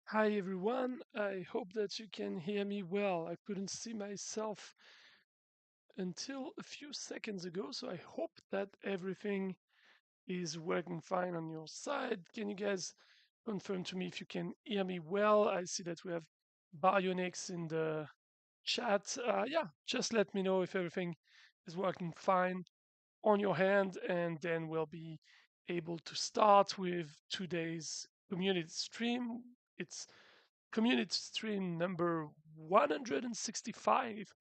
Hi everyone, I hope that you can hear me well. I couldn't see myself until a few seconds ago, so I hope that everything is working fine on your side. Can you guys confirm to me if you can hear me well? I see that we have Baryonyx in the chat. Yeah, just let me know if everything is working fine on your hand, and then we'll be able to start with today's community stream. It's community stream number 165.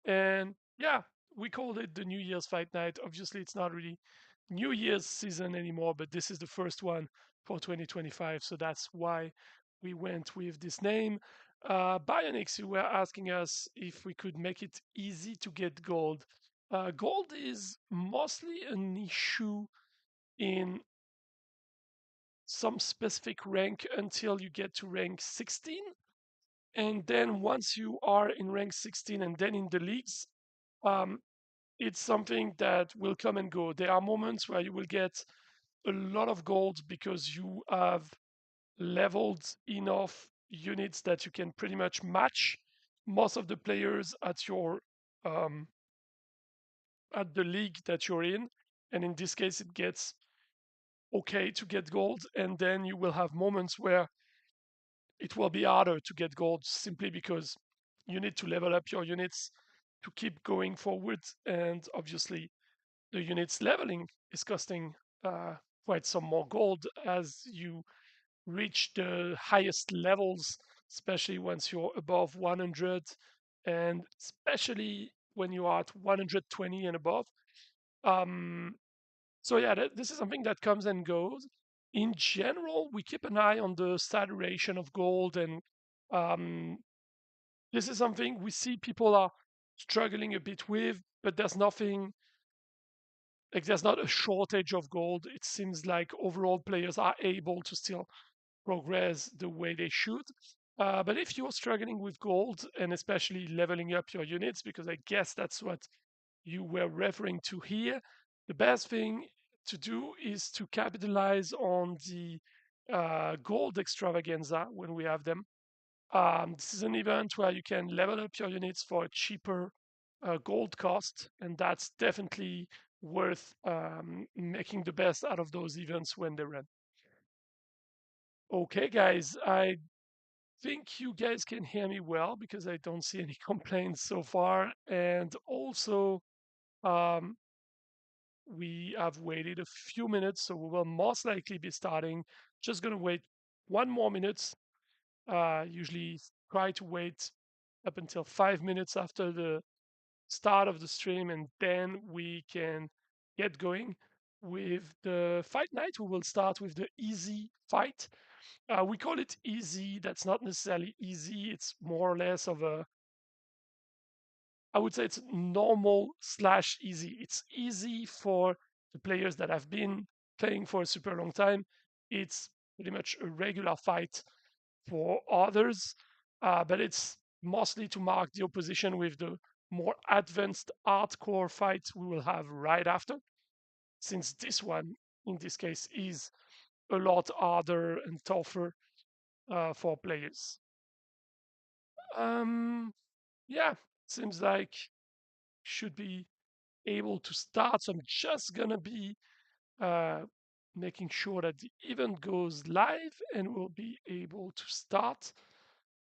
And yeah, we called it the New Year's Fight Night. Obviously, it's not really New Year's season anymore, but this is the first one for 2025. So that's why we went with this name. Bionics, you were asking us if we could make it easy to get gold. Gold is mostly an issue in some specific rank until you get to rank 16. And then once you are in rank 16 and then in the leagues, um, it's something that will come and go. There are moments where you will get a lot of gold because you have leveled enough units that you can pretty much match most of the players um, at the league that you're in. And in this case, it gets okay to get gold. And then you will have moments where it will be harder to get gold simply because you need to level up your units to keep going forward. And obviously, the units leveling is costing quite some more gold as you reach the highest levels, especially once you're above 100, and especially when you are at 120 and above. Um, so yeah, this is something that comes and goes. In general, we keep an eye on the saturation of gold, and um, this is something we see people are struggling a bit with, but there's nothing like there's not a shortage of gold. It seems like overall players are able to still progress the way they should. But if you're struggling with gold and especially leveling up your units, because I guess that's what you were referring to here, the best thing to do is to capitalize on the gold extravaganza when we have them. This is an event where you can level up your units for a cheaper gold cost, and that's definitely worth making the best out of those events when they run. Okay, guys, I think you guys can hear me well because I don't see any complaints so far. And also, um, we have waited a few minutes, so we will most likely be starting. Just gonna wait 1 more minute. Usually try to wait up until 5 minutes after the start of the stream, and then we can get going with the fight night. We will start with the easy fight. We call it easy. That's not necessarily easy. It's more or less of a, I would say it's normal slash easy. It's easy for the players that have been playing for a super long time. It's pretty much a regular fight for others, but it's mostly to mark the opposition with the more advanced hardcore fight we will have right after, since this one, in this case, is a lot harder and tougher for players. Um, yeah, seems like should be able to start. So I'm just gonna be uh, making sure that the event goes live and we'll be able to start.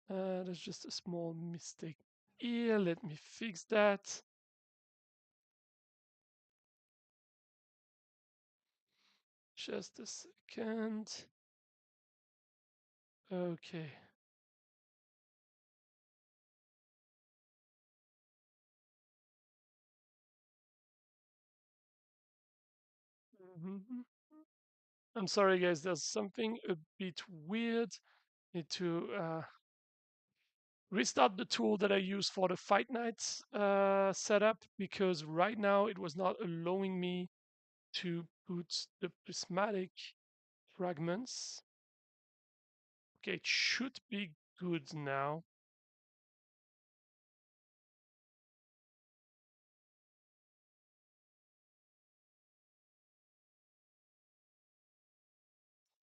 There's just a small mistake here. Let me fix that. Just a second. Okay. Mhm. I'm sorry, guys. There's something a bit weird. Need to restart the tool that I use for the Fight Nights setup because right now it was not allowing me to put the prismatic fragments. Okay, it should be good now.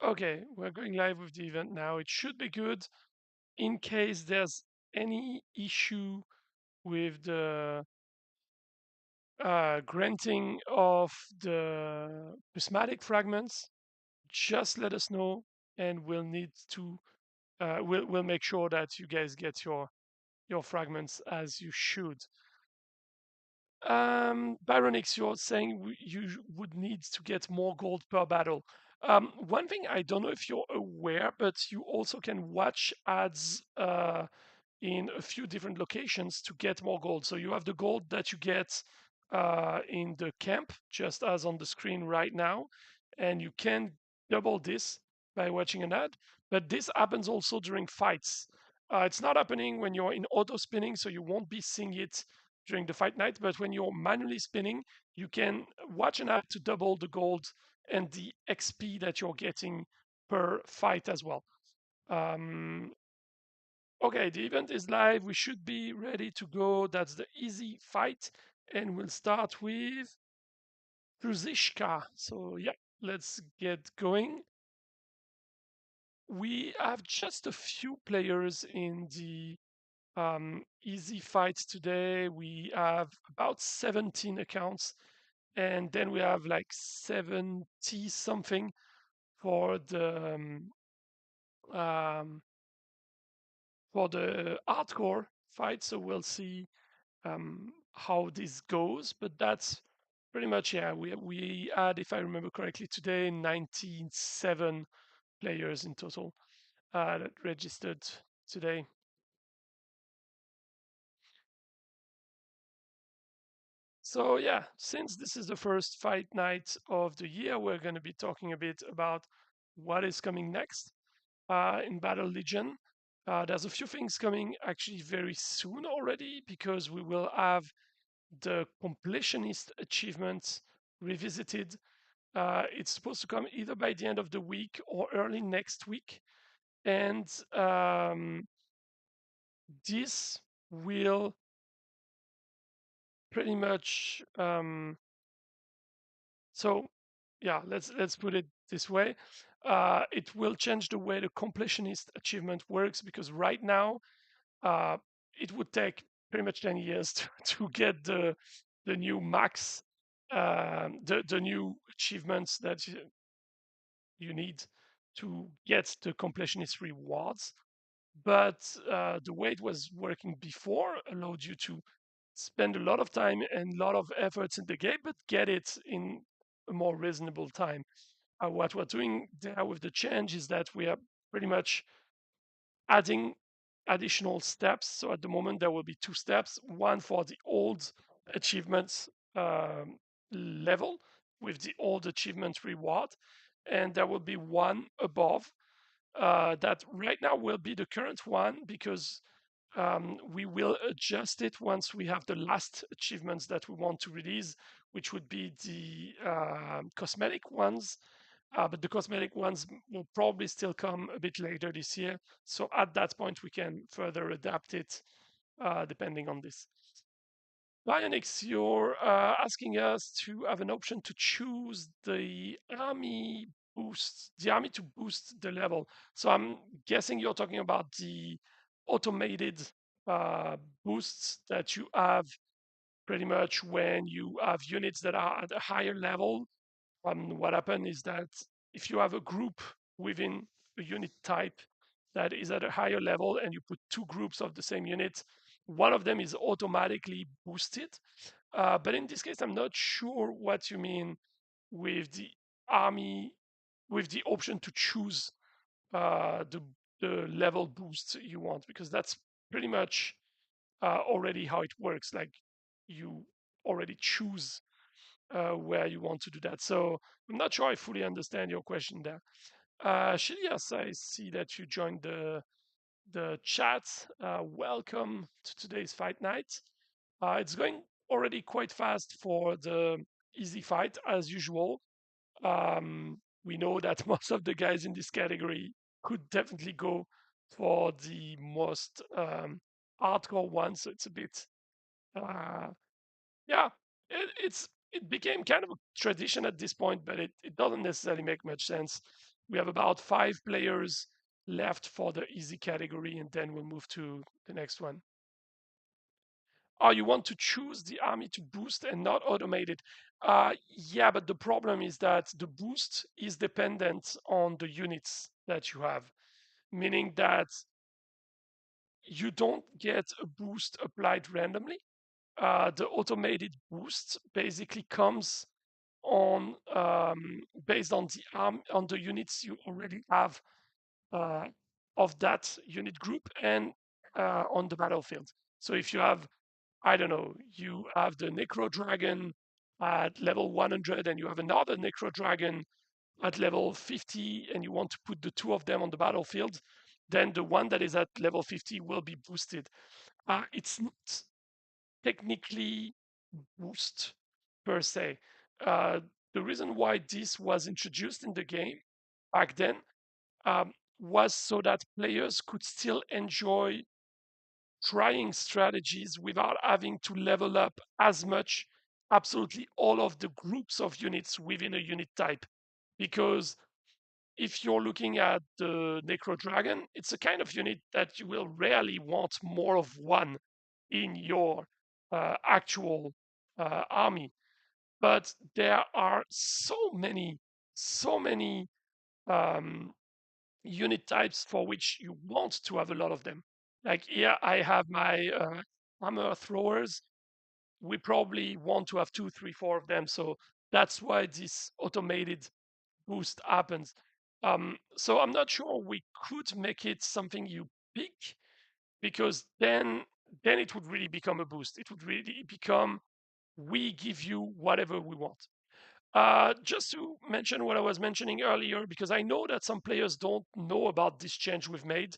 Okay, we're going live with the event now. It should be good. In case there's any issue with the granting of the prismatic fragments, just let us know, and we'll need to we'll make sure that you guys get your fragments as you should. Byronix, you're saying you would need to get more gold per battle. One thing I don't know if you're aware, but you also can watch ads in a few different locations to get more gold. So you have the gold that you get in the camp, just as on the screen right now, and you can double this by watching an ad. But this happens also during fights. It's not happening when you're in auto spinning, so you won't be seeing it during the fight night. But when you're manually spinning, you can watch an ad to double the gold and the XP that you're getting per fight as well. Um, okay, the event is live. We should be ready to go. That's the easy fight. And we'll start with Trusischka. So, yeah, let's get going. We have just a few players in the easy fights today. We have about 17 accounts, and then we have like 70 something for um, the hardcore fight. So we'll see how this goes. But that's pretty much, yeah. We had, if I remember correctly, today 97 players in total that registered today. So yeah, since this is the first fight night of the year, we're going to be talking a bit about what is coming next in Battle Legion. There's a few things coming actually very soon already because we will have the completionist achievements revisited. It's supposed to come either by the end of the week or early next week, and this will pretty much so yeah, let's put it this way. It will change the way the completionist achievement works because right now uh, it would take pretty much 10 years to get the new max, the new achievements that you need to get the completionist rewards. But the way it was working before allowed you to spend a lot of time and a lot of efforts in the game, but get it in a more reasonable time. What we're doing there with the change is that we are pretty much adding additional steps. So at the moment, there will be two steps, one for the old achievements level with the old achievement reward, and there will be one above that right now will be the current one because we will adjust it once we have the last achievements that we want to release, which would be the cosmetic ones. But the cosmetic ones will probably still come a bit later this year. So at that point, we can further adapt it depending on this. Bionix, you're asking us to have an option to choose the army the army to boost the level. So I'm guessing you're talking about the automated uh, boosts that you have pretty much when you have units that are at a higher level. What happens is that if you have a group within a unit type that is at a higher level and you put two groups of the same unit, one of them is automatically boosted. But in this case, I'm not sure what you mean with the army, with the option to choose the level boost you want, because that's pretty much already how it works. Like you already choose where you want to do that. So I'm not sure I fully understand your question there. Shilias, I see that you joined the chat. Welcome to today's fight night. It's going already quite fast for the easy fight as usual. We know that most of the guys in this category could definitely go for the most hardcore one, so it's a bit uh, yeah, it became kind of a tradition at this point, but it doesn't necessarily make much sense. We have about 5 players left for the easy category, and then we'll move to the next one. Oh, you want to choose the army to boost and not automate it. Yeah, but the problem is that the boost is dependent on the units that you have, meaning that you don't get a boost applied randomly. The automated boost basically comes on based on the units you already have uh, of that unit group and on the battlefield. So if you have, I don't know, you have the Necro Dragon at level 100 and you have another Necro Dragon at level 50 and you want to put the two of them on the battlefield, then the one that is at level 50 will be boosted. It's not technically boost per se. Uh, the reason why this was introduced in the game back then um, was so that players could still enjoy trying strategies without having to level up as much absolutely all of the groups of units within a unit type. Because if you're looking at the Necro Dragon, it's a kind of unit that you will rarely want more of one in your actual army. But there are so many um, unit types for which you want to have a lot of them. Like here, I have my hammer throwers. We probably want to have two, three, four of them. So that's why this automated boost happens. So I'm not sure we could make it something you pick because then it would really become a boost. It would really become we give you whatever we want. Just to mention what I was mentioning earlier, because I know that some players don't know about this change we've made.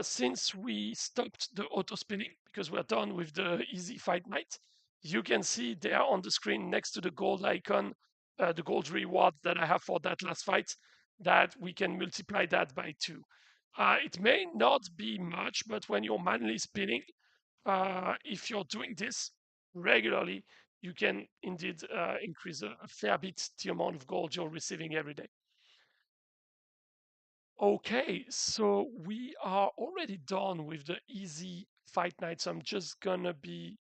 Since we stopped the auto spinning, because we're done with the easy fight night, you can see there on the screen next to the gold icon, the gold reward that I have for that last fight, that we can multiply that by 2. It may not be much, but when you're manually spinning, if you're doing this regularly, you can indeed increase a fair bit the amount of gold you're receiving every day. Okay, so we are already done with the easy fight night. So I'm just gonna be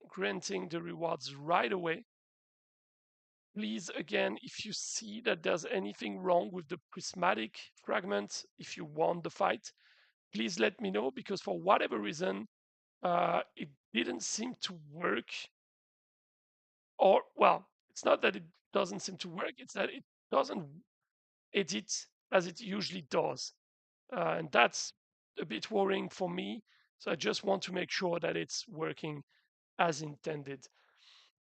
granting the rewards right away. Please, again, if you see that there's anything wrong with the prismatic fragment, if you won the fight, please let me know because for whatever reason, it didn't seem to work. Or, well, it's not that it doesn't seem to work, it's that it doesn't edit as it usually does. And that's a bit worrying for me. So I just want to make sure that it's working as intended.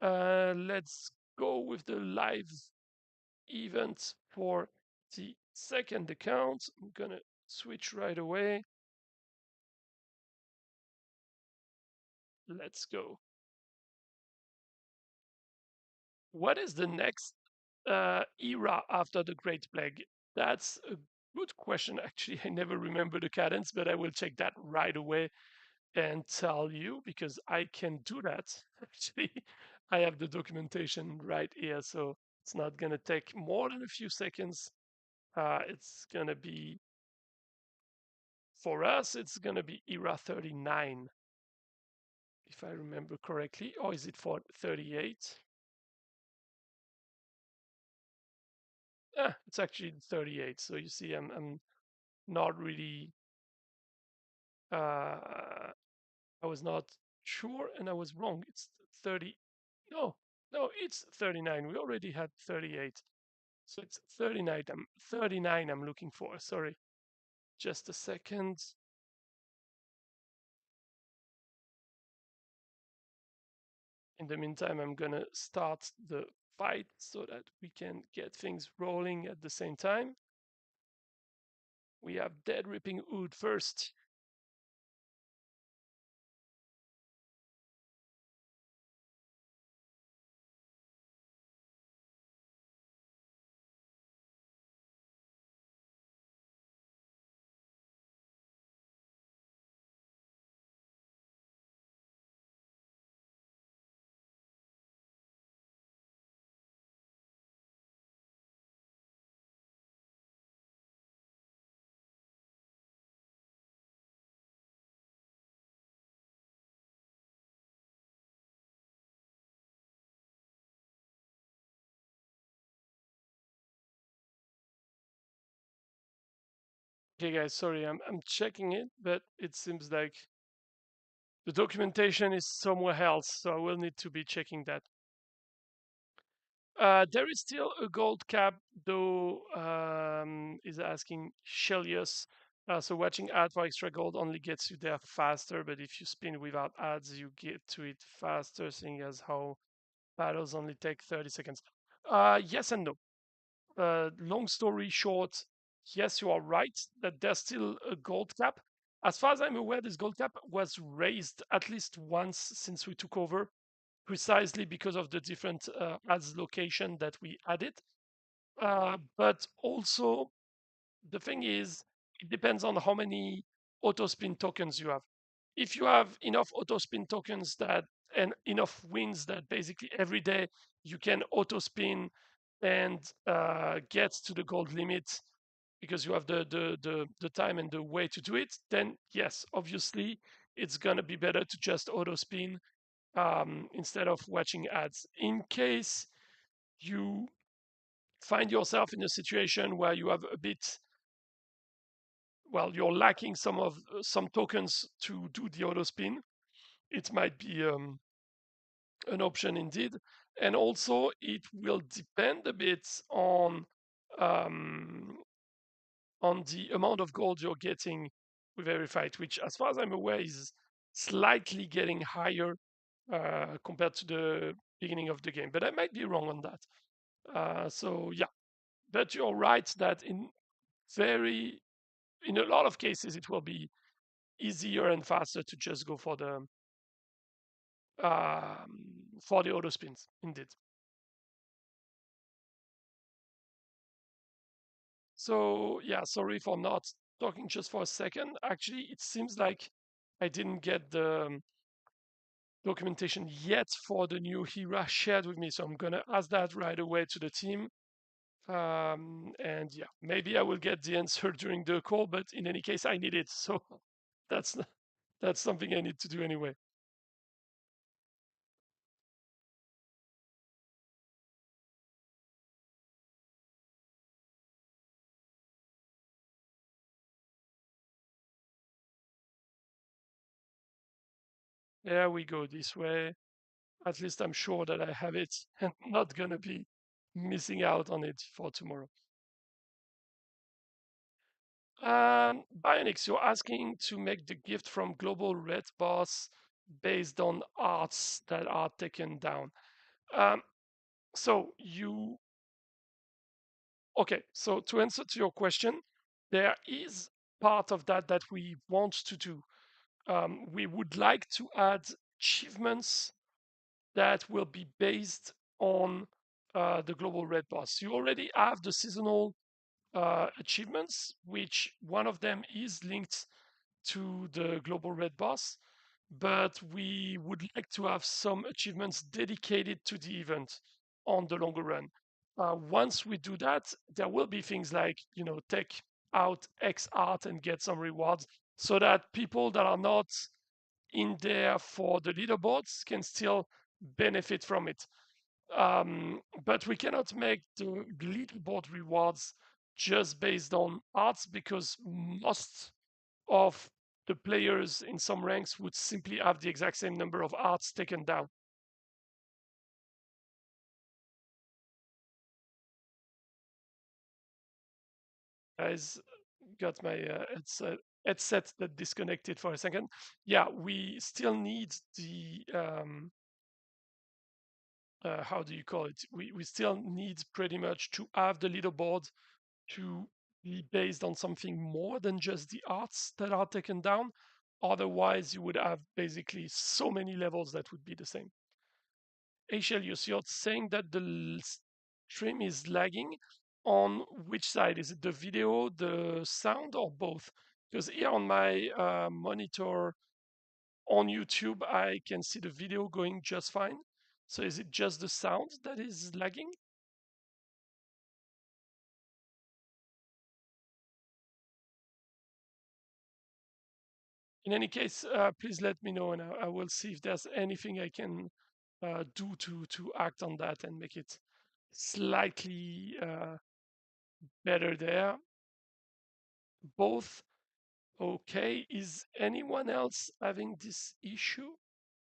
Let's go with the live event for the second account. I'm gonna switch right away. Let's go. What is the next era after the Great Plague? That's a good question. Actually, I never remember the cadence, but I will check that right away and tell you because I can do that. Actually, I have the documentation right here, so it's not going to take more than a few seconds. It's going to be, for us, it's going to be era 39, if I remember correctly. Or is it for 38? It's actually 38. So you see, I'm not really, I was not sure and I was wrong. It's 30. No, no, it's 39. We already had 38. So it's 39. 39 I'm looking for. Sorry. Just a second. In the meantime, I'm going to start the fight so that we can get things rolling at the same time. We have Dead Ripping Ood first. Okay, guys, sorry, I'm checking it, but it seems like the documentation is somewhere else, so I will need to be checking that. There is still a gold cap, though. Is asking Shelius. So watching ad for extra gold only gets you there faster, but if you spin without ads, you get to it faster, seeing as how battles only take 30 seconds. Yes and no. Long story short, yes, you are right that there's still a gold cap. As far as I'm aware, this gold cap was raised at least once since we took over, precisely because of the different ads location that we added. But also, the thing is, it depends on how many autospin tokens you have. If you have enough autospin tokens that and enough wins that basically every day you can autospin and get to the gold limit because you have the time and the way to do it, then yes, obviously it's gonna be better to just autospin instead of watching ads. In case you find yourself in a situation where you have a bit, well, you're lacking some tokens to do the auto spin, it might be an option indeed. And also, it will depend a bit um, on the amount of gold you're getting with every fight, which, as far as I'm aware, is slightly getting higher compared to the beginning of the game. But I might be wrong on that. So yeah, but you're right that very in a lot of cases it will be easier and faster to just go for the auto spins. Indeed. So yeah, sorry for not talking just for a second. Actually, it seems like I didn't get the documentation yet for the new Hera shared with me, so I'm gonna ask that right away to the team. And yeah, maybe I will get the answer during the call, but in any case, I need it. So that's that's something I need to do anyway. There we go this way. At least I'm sure that I have it and not gonna be missing out on it for tomorrow. Bionix, you're asking to make the gift from Global Red Boss based on arts that are taken down. Um, so you okay? So to answer to your question, there is part of that that we want to do. We would like to add achievements that will be based on the global red boss. You already have the seasonal achievements, which one of them is linked to the global red boss, but we would like to have some achievements dedicated to the event on the longer run. Once we do that, there will be things like, take out X art and get some rewards so that people that are not in there for the leaderboards can still benefit from it. But we cannot make the leaderboard rewards just based on arts because most of the players in some ranks would simply have the exact same number of arts taken down. Guys, got my headset that disconnected for a second. Yeah, we still need the how do you call it? We still need pretty much to have the leaderboard to be based on something more than just the arts that are taken down. Otherwise, you would have basically so many levels that would be the same. Aishel, you're saying that the stream is lagging. On which side? Is it the video, the sound, or both? Because here on my monitor on YouTube, I can see the video going just fine. So is it just the sound that is lagging? In any case, please let me know, and I will see if there's anything I can do to act on that and make it slightly better there. both okay. Is anyone else having this issue?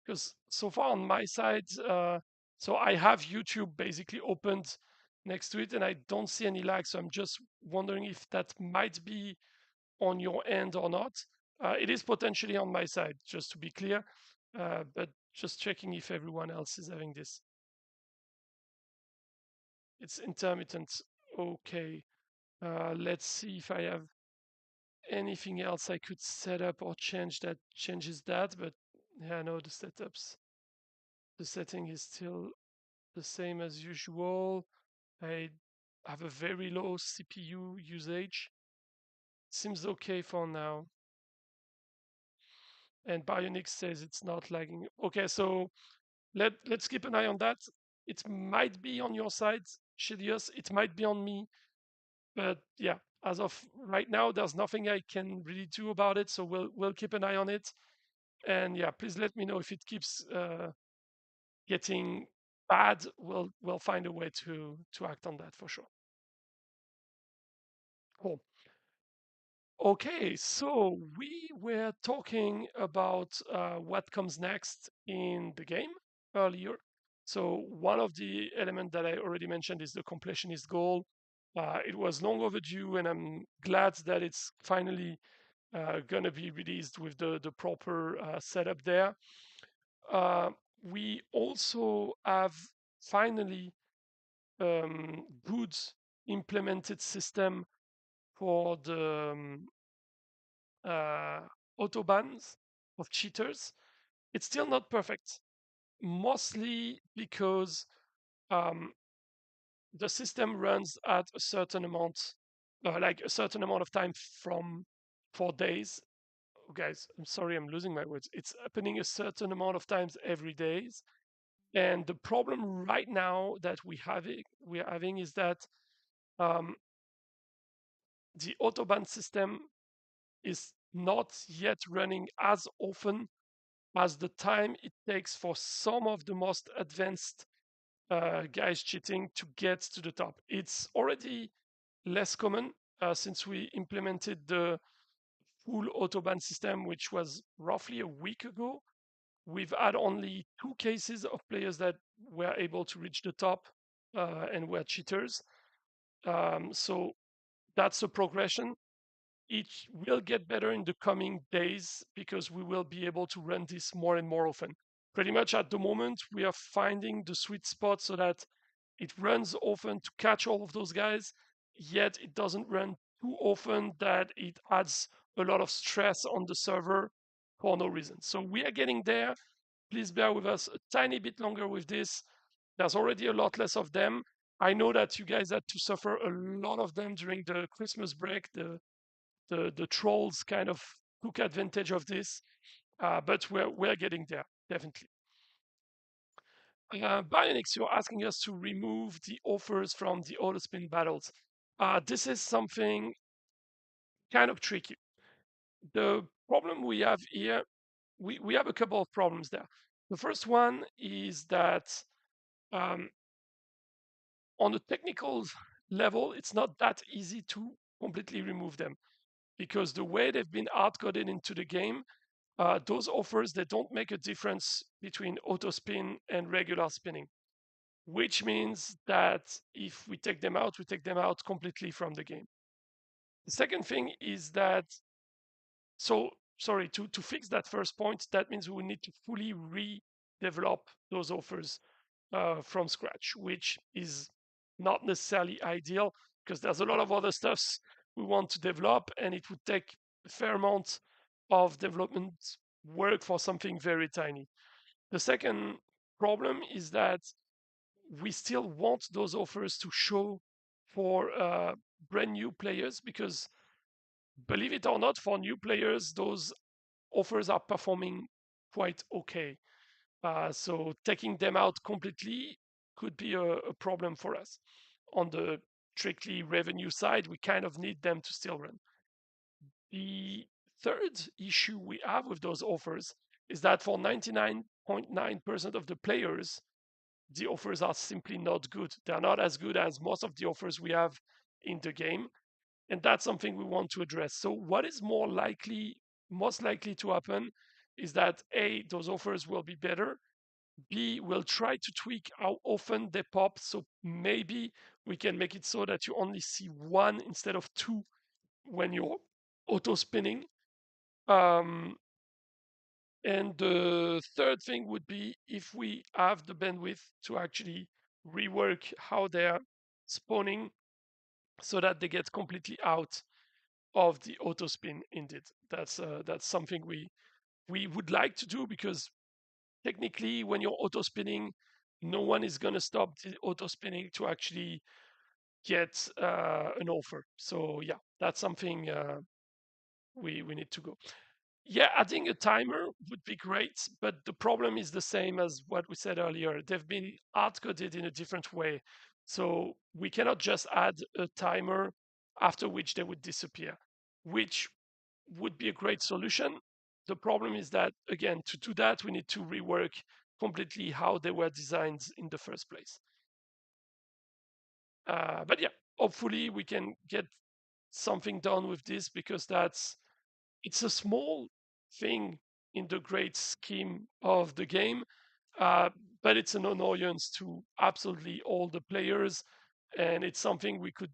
Because so far on my side, so I have YouTube basically opened next to it and I don't see any lag. So I'm just wondering if that might be on your end or not. It is potentially on my side, just to be clear, but just checking if everyone else is having this. It's intermittent. Okay. Let's see if I have anything else I could set up or change that changes that. But yeah, no, the setting is still the same as usual. I have a very low CPU usage. Seems okay for now. And Bionic says it's not lagging. Okay, so let's keep an eye on that. It might be on your side, Shidius. It might be on me. But yeah, as of right now, there's nothing I can really do about it. So we'll keep an eye on it. And yeah, please let me know if it keeps getting bad. We'll find a way to act on that for sure. Cool. Okay, so we were talking about what comes next in the game earlier. So one of the elements that I already mentioned is the completionist goal. It was long overdue, and I'm glad that it's finally going to be released with the proper setup there. Uh, we also have finally good implemented system for the uh, autobans of cheaters. It's still not perfect, mostly because um, the system runs at a certain amount, like a certain amount of time from 4 days. Oh, guys, I'm sorry, I'm losing my words. It's happening a certain amount of times every day. And the problem right now that we're having is that um, the autobahn system is not yet running as often as the time it takes for some of the most advanced guys cheating to get to the top. It's already less common since we implemented the full autobahn system, which was roughly a week ago. We've had only 2 cases of players that were able to reach the top and were cheaters. So that's a progression. It will get better in the coming days because we will be able to run this more and more often. Pretty much at the moment, we are finding the sweet spot so that it runs often to catch all of those guys, yet it doesn't run too often that it adds a lot of stress on the server for no reason. So we are getting there. Please bear with us a tiny bit longer with this. There's already a lot less of them. I know that you guys had to suffer a lot of them during the Christmas break. The trolls kind of took advantage of this, but we're getting there definitely. Bionix, you're asking us to remove the offers from the autospin battles. This is something kind of tricky. The problem we have here, we have a couple of problems there. The first one is that um, on a technical level, it's not that easy to completely remove them because the way they've been hard-coded into the game, those offers, they don't make a difference between auto spin and regular spinning, which means that if we take them out, we take them out completely from the game. The second thing is that, so sorry, to fix that first point, that means we need to fully redevelop those offers from scratch, which is not necessarily ideal because there's a lot of other stuffs we want to develop, and it would take a fair amount of development work for something very tiny. The second problem is that we still want those offers to show for brand new players because, believe it or not, for new players, those offers are performing quite okay. So taking them out completely could be a problem for us. On the strictly revenue side, we kind of need them to still run. The third issue we have with those offers is that for 99.9% of the players, the offers are simply not good. They're not as good as most of the offers we have in the game. and that's something we want to address. So what is most likely to happen is that A, those offers will be better. B, we'll try to tweak how often they pop. So maybe we can make it so that you only see one instead of two when you're auto spinning. Um, and the third thing would be if we have the bandwidth to actually rework how they're spawning so that they get completely out of the auto spin. Indeed, that's something we would like to do, because technically when you're auto spinning, no one is going to stop the auto spinning to actually get an offer. So yeah, that's something we need to go. Yeah, adding a timer would be great, but the problem is the same as what we said earlier. They've been hard coded in a different way. So we cannot just add a timer after which they would disappear, which would be a great solution. The problem is that, again, to do that, we need to rework completely how they were designed in the first place. But yeah, hopefully we can get something done with this, because it's a small thing in the great scheme of the game, uh, but it's an annoyance to absolutely all the players, and it's something we could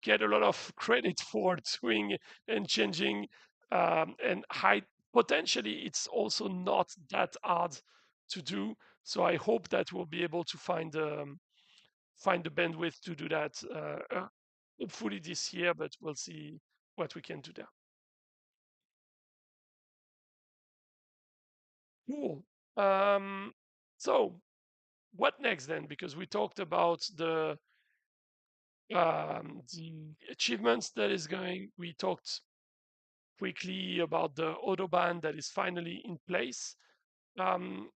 get a lot of credit for doing and changing. And potentially, it's also not that hard to do. So I hope that we'll be able to find the bandwidth to do that. Hopefully this year, but we'll see what we can do there. Cool. Um, so what next then? Because we talked about the achievements that is going. We talked quickly about the autobahn that is finally in place. Um,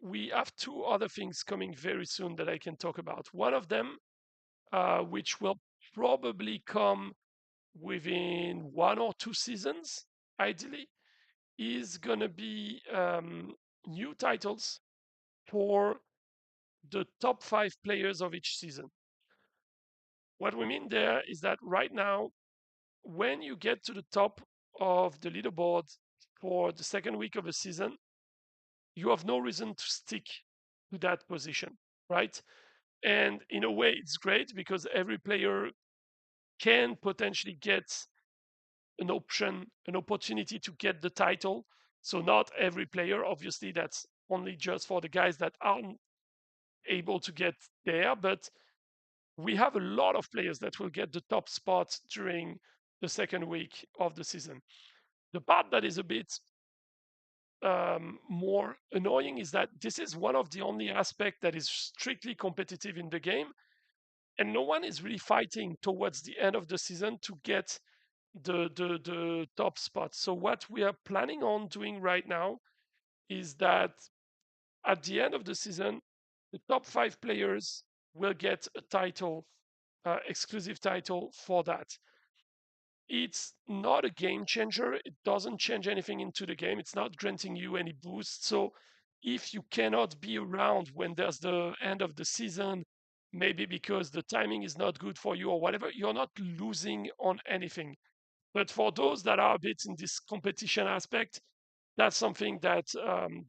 we have two other things coming very soon that I can talk about. One of them, which will probably come within 1 or 2 seasons, ideally, is going to be new titles for the top 5 players of each season. What we mean there is that right now, when you get to the top of the leaderboard for the second week of a season, you have no reason to stick to that position, right? And in a way, it's great because every player can potentially get an option, an opportunity to get the title. So not every player, obviously, that's only just for the guys that aren't able to get there, but we have a lot of players that will get the top spot during the second week of the season. The part that is a bit more annoying is that this is one of the only aspects that is strictly competitive in the game, and no one is really fighting towards the end of the season to get the top spot. So what we are planning on doing right now is that at the end of the season, the top 5 players will get a title, exclusive title for that. It's not a game changer. It doesn't change anything into the game. It's not granting you any boost. So if you cannot be around when there's the end of the season, maybe because the timing is not good for you or whatever, you're not losing on anything. But for those that are a bit in this competition aspect, that's something that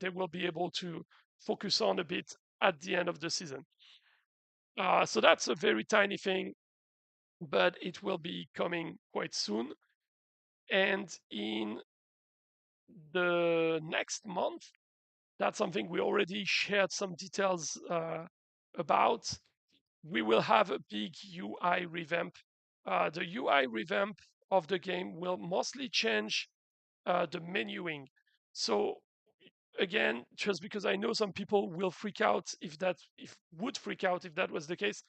they will be able to focus on a bit at the end of the season. So that's a very tiny thing, but it will be coming quite soon. And in the next month, that's something we already shared some details about. We will have a big UI revamp. The UI revamp of the game will mostly change the menuing. So again, just because I know some people will freak out if would freak out if that was the case,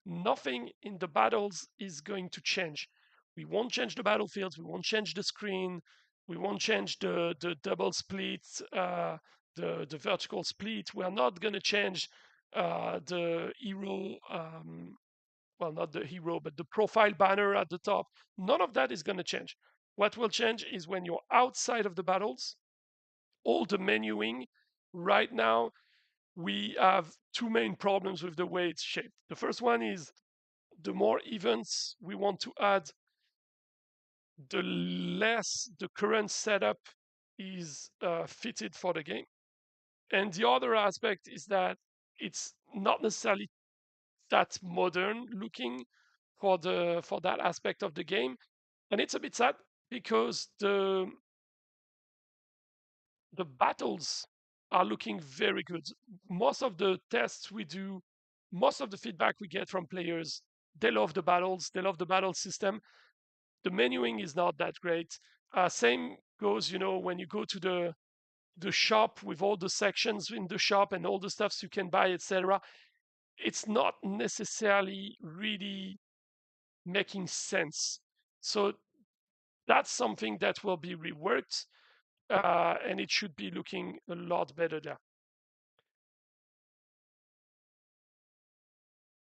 nothing in the battles is going to change. We won't change the battlefields. We won't change the screen. We won't change the double split, the vertical split. We are not going to change the hero. Well, not the hero, but the profile banner at the top. None of that is going to change. What will change is when you're outside of the battles, all the menuing. Right now, we have two main problems with the way it's shaped. The first one is the more events we want to add, the less the current setup is fitted for the game. And the other aspect is that it's not necessarily that modern looking for that aspect of the game, and it's a bit sad because the battles are looking very good. Most of the tests we do, most of the feedback we get from players, they love the battles, they love the battle system. The menuing is not that great. Same goes, when you go to the shop with all the sections in the shop and all the stuffs you can buy, etc. It's not necessarily really making sense. So that's something that will be reworked, and it should be looking a lot better there.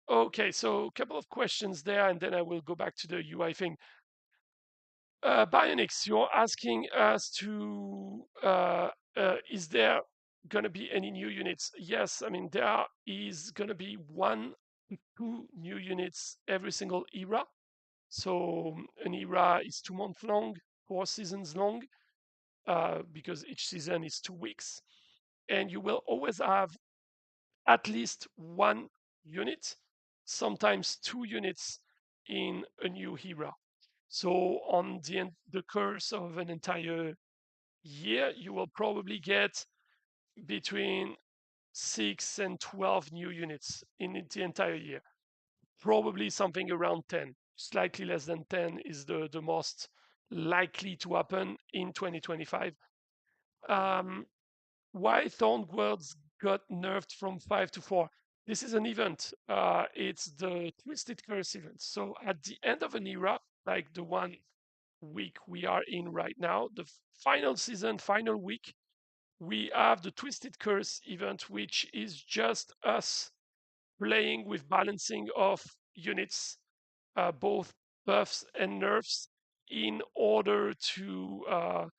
Okay, so a couple of questions there, and then I will go back to the UI thing. Bionics, you're asking us to, is there going to be any new units? Yes, I mean, there is going to be 1 to 2 new units every single era. So an era is 2 months long, 4 seasons long, because each season is 2 weeks. And you will always have at least 1 unit, sometimes 2 units in a new era. So on the course of an entire year, you will probably get between 6 and 12 new units in the entire year. Probably something around 10. Slightly less than 10 is the most likely to happen in 2025. Um, why Thornwords got nerfed from 5 to 4? This is an event. It's the Twisted Curse event. So at the end of an era, like the 1 week we are in right now, the final season, final week, we have the Twisted Curse event, which is just us playing with balancing of units, both buffs and nerfs, in order to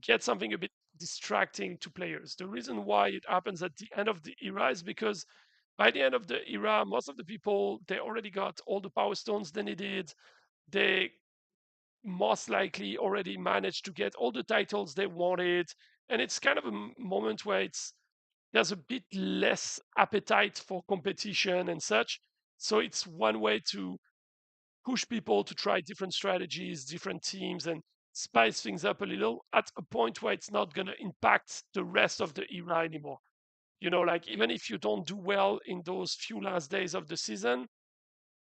get something a bit distracting to players. The reason why it happens at the end of the era is because by the end of the era, most of the people, they already got all the power stones they needed. They most likely already managed to get all the titles they wanted, and it's kind of a moment where there's a bit less appetite for competition and such. So it's one way to push people to try different strategies, different teams, and spice things up a little at a point where it's not going to impact the rest of the era anymore. Like even if you don't do well in those few last days of the season,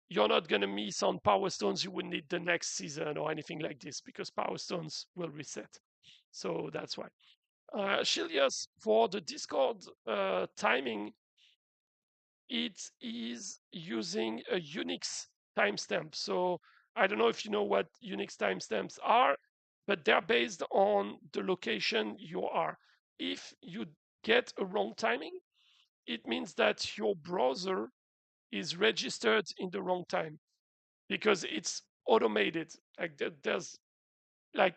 you're not going to miss on power stones you would need the next season or anything like this because power stones will reset. So that's why. Shilius, for the Discord timing, it is using a Unix timestamp. So I don't know if you know what Unix timestamps are, but they're based on the location you are. If you get a wrong timing, it means that your browser is registered in the wrong time because it's automated. Like there's like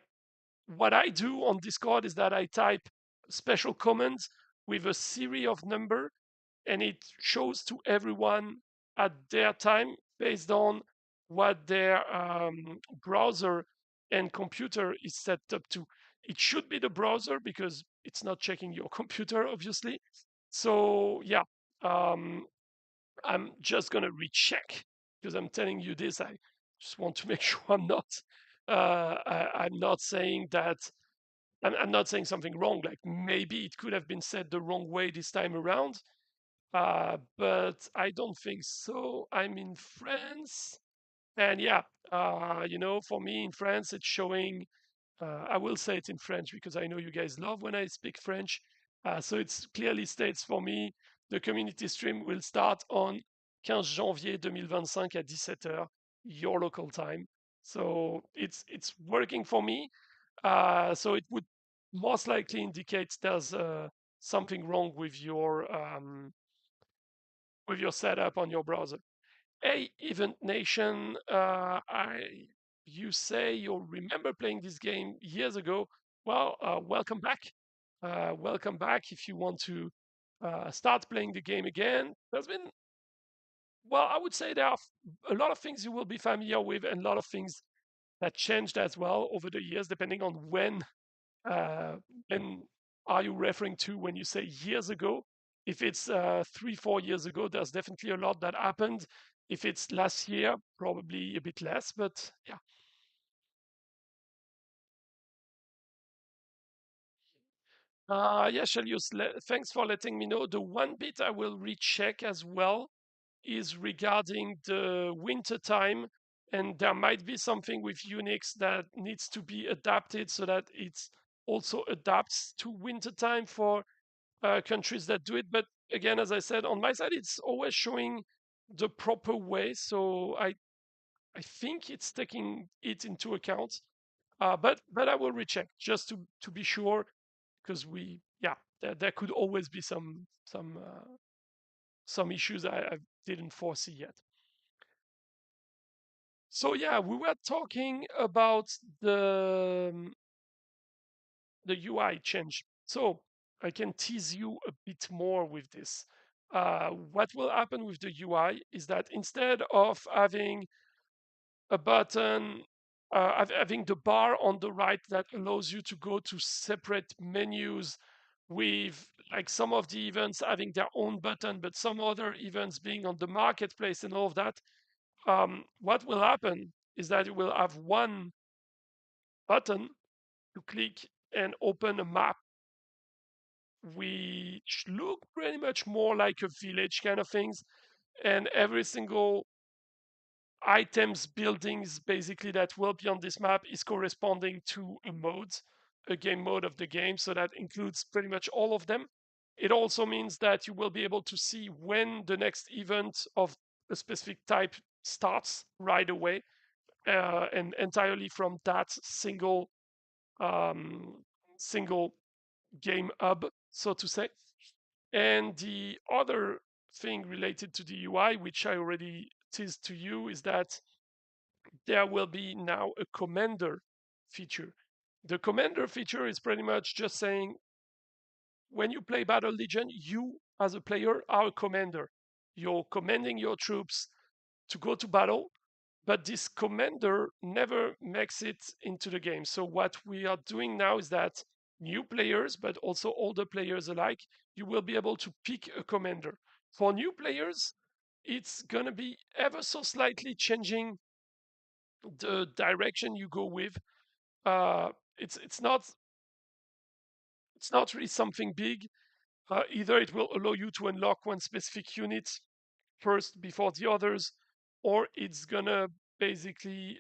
what I do on Discord is that I type special commands with a series of number, and it shows to everyone at their time based on what their browser and computer is set up to. It should be the browser because it's not checking your computer, obviously. So yeah, um, I'm just gonna recheck because I'm telling you this. I just want to make sure I'm not saying that I'm not saying something wrong. Like maybe it could have been said the wrong way this time around, but I don't think so. I'm in France, and yeah, for me in France, it's showing. I will say it in French because I know you guys love when I speak French. So it clearly states for me the community stream will start on 15 janvier 2025 at 17h, your local time. So it's working for me. So it would most likely indicate there's something wrong with your setup on your browser. Hey, Event Nation, you say you remember playing this game years ago. Well, welcome back. Welcome back if you want to start playing the game again. I would say there are a lot of things you will be familiar with and a lot of things that changed as well over the years, depending on uh, when are you referring to when you say years ago. If it's 3, 4 years ago, there's definitely a lot that happened. If it's last year, probably a bit less, but yeah. Yeah, Shelius, thanks for letting me know. The one bit I will recheck as well is regarding the winter time, and there might be something with Unix that needs to be adapted so that it also adapts to winter time for countries that do it. But again, as I said, on my side, it's always showing the proper way, so I think it's taking it into account. But I will recheck just to be sure, because there could always be some issues I didn't foresee yet. So yeah, we were talking about the UI change. So I can tease you a bit more with this. What will happen with the UI is that instead of having a button, having the bar on the right that allows you to go to separate menus with like some of the events having their own button, but some other events being on the marketplace and all of that, what will happen is that you will have one button to click and open a map which look pretty much more like a village kind of things, and every single items, buildings, basically that will be on this map is corresponding to a mode, a game mode of the game. So that includes pretty much all of them. It also means that you will be able to see when the next event of a specific type starts right away, and entirely from that um, single game hub, so to say. And the other thing related to the UI, which I already teased to you, is that there will be now a commander feature. The commander feature is pretty much just saying when you play Battle Legion, you as a player are a commander. You're commanding your troops to go to battle, but this commander never makes it into the game. So what we are doing now is that new players, but also older players alike, you will be able to pick a commander. For new players, it's gonna be ever so slightly changing the direction you go with. Uh, it's not really something big. Either it will allow you to unlock one specific unit first before the others, or it's gonna basically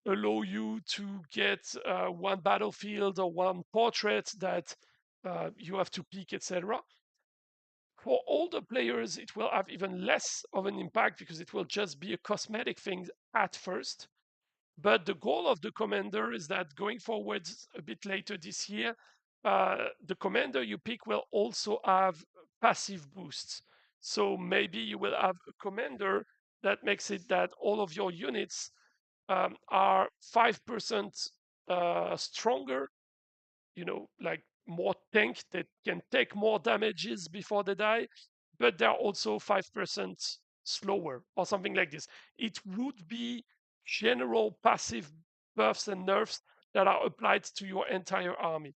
allow you to get one battlefield or one portrait that you have to pick, etc. For older players, it will have even less of an impact because it will just be a cosmetic thing at first. But the goal of the commander is that going forward a bit later this year, the commander you pick will also have passive boosts. So maybe you will have a commander that makes it that all of your units are 5% stronger, like more tank that can take more damages before they die, but they're also 5% slower or something like this. It would be general passive buffs and nerfs that are applied to your entire army.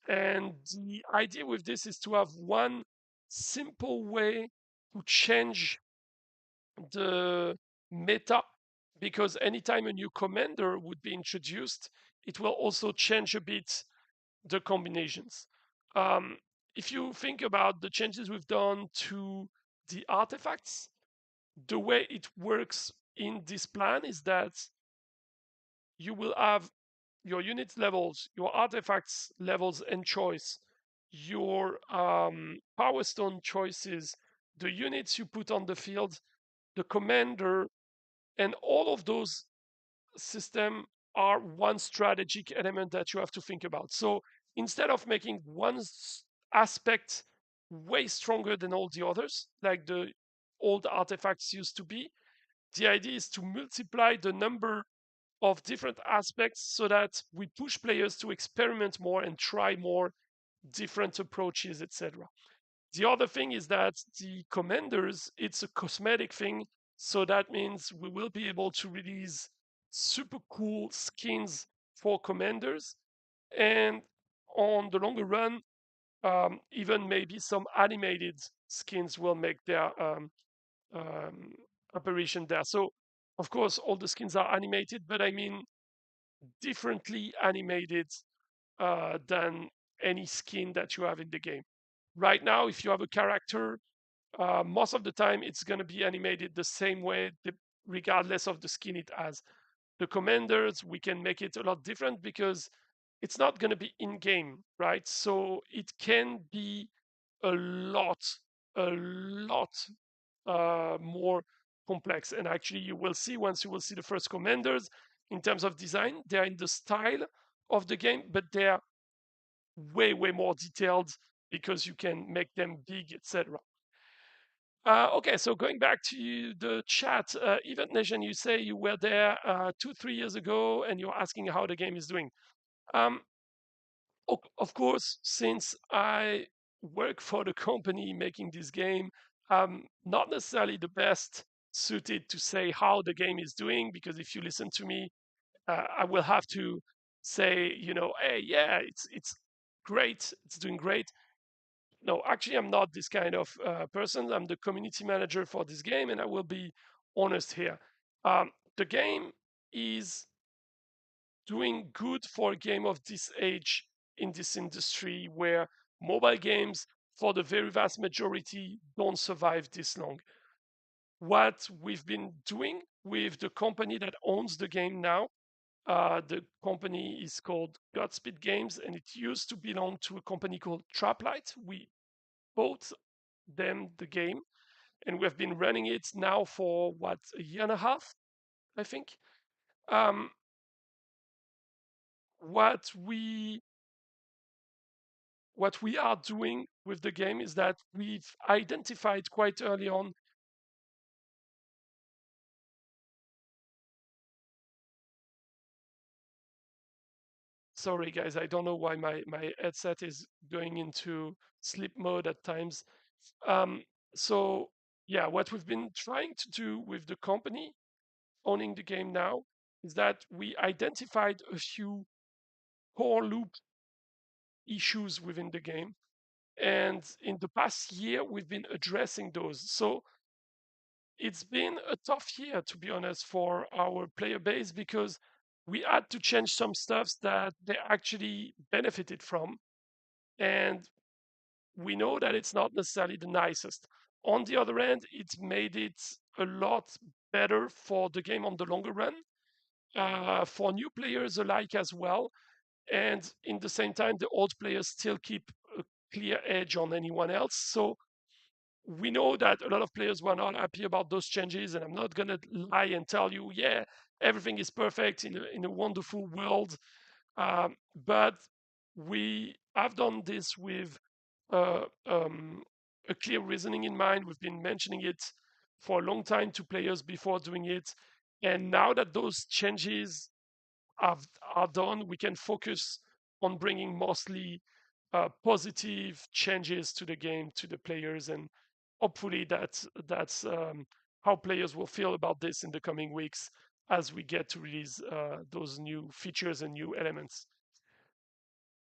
And the idea with this is to have one simple way to change the meta, because anytime a new commander would be introduced, it will also change a bit the combinations. Um, if you think about the changes we've done to the artifacts, the way it works in this plan is that you will have your unit levels, your artifacts levels and choice, your power stone choices, the units you put on the field, the commander, and all of those system are one strategic element that you have to think about. So instead of making one aspect way stronger than all the others, like the old artifacts used to be, the idea is to multiply the number of different aspects so that we push players to experiment more and try more different approaches, etc. The other thing is that the commanders, it's a cosmetic thing. So that means we will be able to release super cool skins for commanders, and on the longer run, even maybe some animated skins will make their um, apparition there. So, of course, all the skins are animated, but I mean differently animated than any skin that you have in the game. Right now, if you have a character, most of the time it's going to be animated the same way, regardless of the skin it has. The commanders, we can make it a lot different because it's not going to be in game, right? So it can be a lot, a lot more complex. And actually, you will see once you will see the first commanders in terms of design, they're in the style of the game, but they're way more detailed because you can make them big, etc. Okay, so going back to the chat, Event Nation, you say you were there 2-3 years ago, and you're asking how the game is doing. Um, of course, since I work for the company making this game, I'm not necessarily the best suited to say how the game is doing, because if you listen to me, I will have to say, hey, yeah, it's great, it's doing great. No, actually, I'm not this kind of person. I'm the community manager for this game, and I will be honest here. The game is doing good for a game of this age in this industry where mobile games, for the very vast majority, don't survive this long. What we've been doing with the company that owns the game now, the company is called Godspeed Games, and it used to belong to a company called Traplight. We bought them the game, and we have been running it now for what, a year and a half, I think. Um, what we what we are doing with the game is that we've identified quite early on. Sorry, guys, I don't know why my headset is going into sleep mode at times. Um, so yeah, what we've been trying to do with the company owning the game now is that we identified a few core loop issues within the game. And in the past year, we've been addressing those. So it's been a tough year, to be honest, for our player base because we had to change some stuff that they actually benefited from. And we know that it's not necessarily the nicest. On the other hand, it's made it a lot better for the game on the longer run, for new players alike as well. And in the same time, the old players still keep a clear edge on anyone else. So we know that a lot of players were not happy about those changes, and I'm not gonna lie and tell you, yeah, everything is perfect in a wonderful world. But we have done this with uh, um, a clear reasoning in mind. We've been mentioning it for a long time to players before doing it, and now that those changes have, are done, we can focus on bringing mostly positive changes to the game to the players, and hopefully that's how players will feel about this in the coming weeks as we get to release those new features and new elements.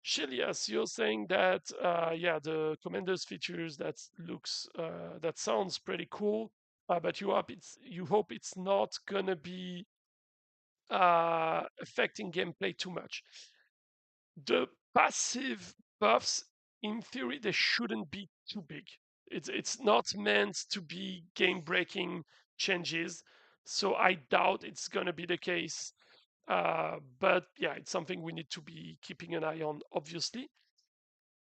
Shilias, you're saying that yeah, the commanders features that sounds pretty cool, but you hope it's not gonna be affecting gameplay too much. The passive buffs, in theory, they shouldn't be too big. It's not meant to be game breaking changes, so I doubt it's gonna be the case. But yeah, it's something we need to be keeping an eye on, obviously.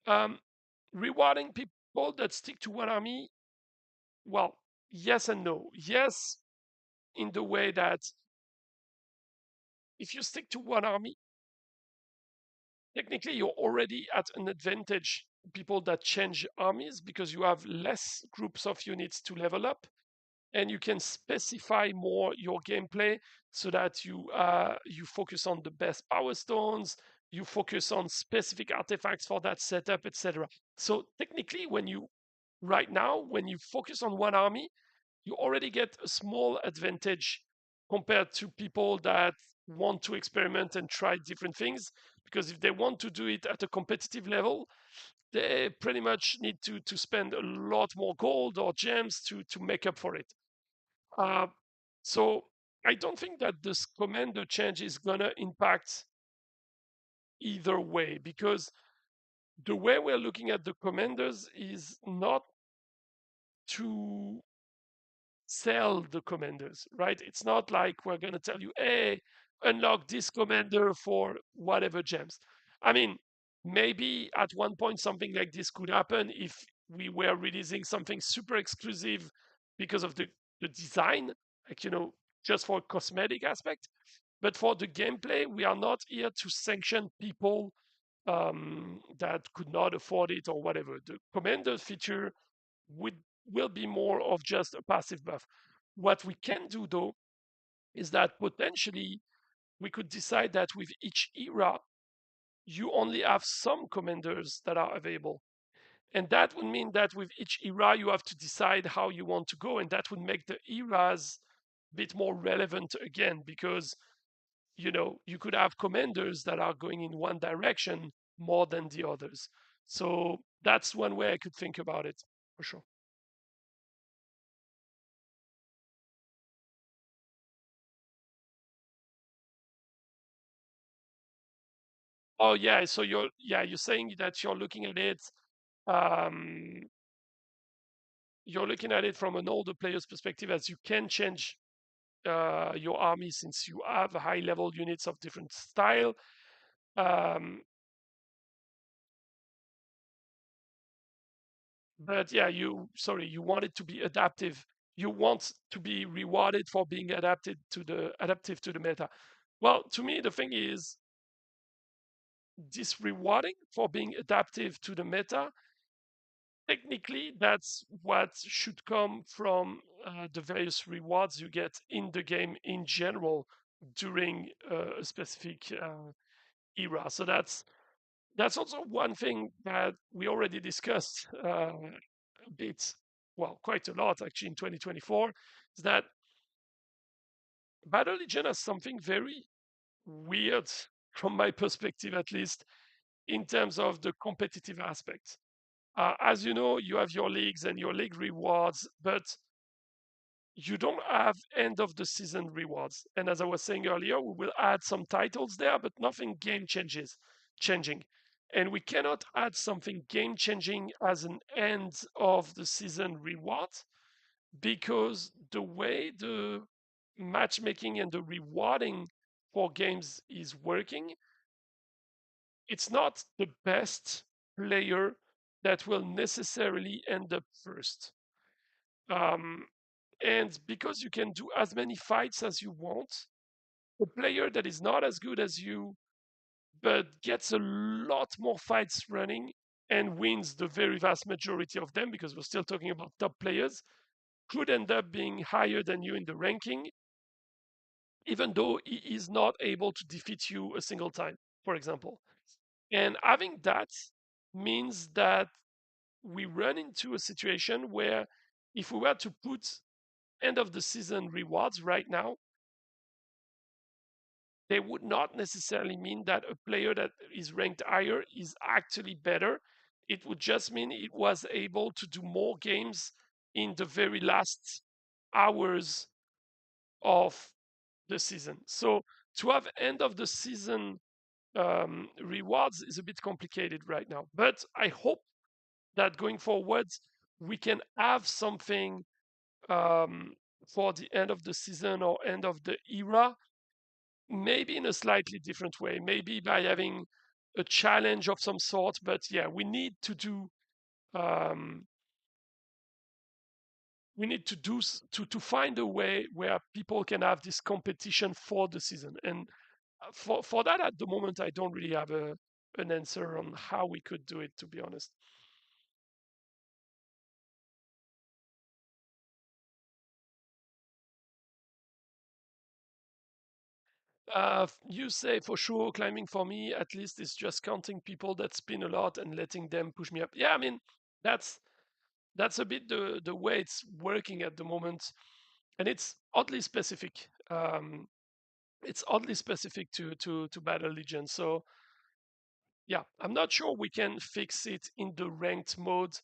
Um, Rewarding people that stick to one army, well, yes and no. Yes, in the way that if you stick to one army, technically you're already at an advantage people that change armies because you have less groups of units to level up, and you can specify more your gameplay so that you focus on the best power stones, you focus on specific artifacts for that setup, etc. So technically, right now when you focus on one army, you already get a small advantage compared to people that want to experiment and try different things, because if they want to do it at a competitive level, they pretty much need to spend a lot more gold or gems to make up for it. Uh, so I don't think that this commander change is gonna impact either way, because the way we're looking at the commanders is not to sell the commanders, right? It's not like we're going to tell you, hey, unlock this commander for whatever gems. I mean, maybe at one point something like this could happen if we were releasing something super exclusive because of the design, like, just for cosmetic aspect. But for the gameplay, we are not here to sanction people that could not afford it or whatever. The commander feature would will be more of just a passive buff. What we can do though is that potentially we could decide that with each era you only have some commanders that are available. And that would mean that with each era you have to decide how you want to go, and that would make the eras a bit more relevant again, because you could have commanders that are going in one direction more than the others. So that's one way I could think about it for sure. Oh yeah, so you're saying that um, you're looking at it from an older player's perspective, as you can change your army since you have high level units of different style. Um, but yeah, you want it to be adaptive. You want to be rewarded for being adaptive to the meta. Well, to me, the thing is, this rewarding for being adaptive to the meta, technically that's what should come from the various rewards you get in the game in general during a specific era. So that's also one thing that we already discussed a bit, well, quite a lot actually in 2024, is that Battle Legion has something very weird, from my perspective at least, in terms of the competitive aspect. As you know, you have your leagues and your league rewards, but you don't have end of the season rewards. And as I was saying earlier, we will add some titles there, but nothing changing. And we cannot add something game changing as an end of the season reward, because the way the matchmaking and the rewarding for games is working, it's not the best player that will necessarily end up first. Um, and because you can do as many fights as you want, a player that is not as good as you but gets a lot more fights running and wins the very vast majority of them, because we're still talking about top players, could end up being higher than you in the ranking, even though he is not able to defeat you a single time, for example. And having that means that we run into a situation where if we were to put end of the season rewards right now, they would not necessarily mean that a player that is ranked higher is actually better. It would just mean it was able to do more games in the very last hours of the season. So to have end of the season rewards is a bit complicated right now. But I hope that going forward, we can have something um, for the end of the season or end of the era, maybe in a slightly different way, maybe by having a challenge of some sort. But yeah, um, we need to do to find a way where people can have this competition for the season. And for that, at the moment, I don't really have an answer on how we could do it, to be honest. You say for sure climbing for me at least is just counting people that spin a lot and letting them push me up. Yeah, I mean that's that's a bit the way it's working at the moment, and it's oddly specific. it's oddly specific to Battle Legion. So yeah, I'm not sure we can fix it in the ranked mode,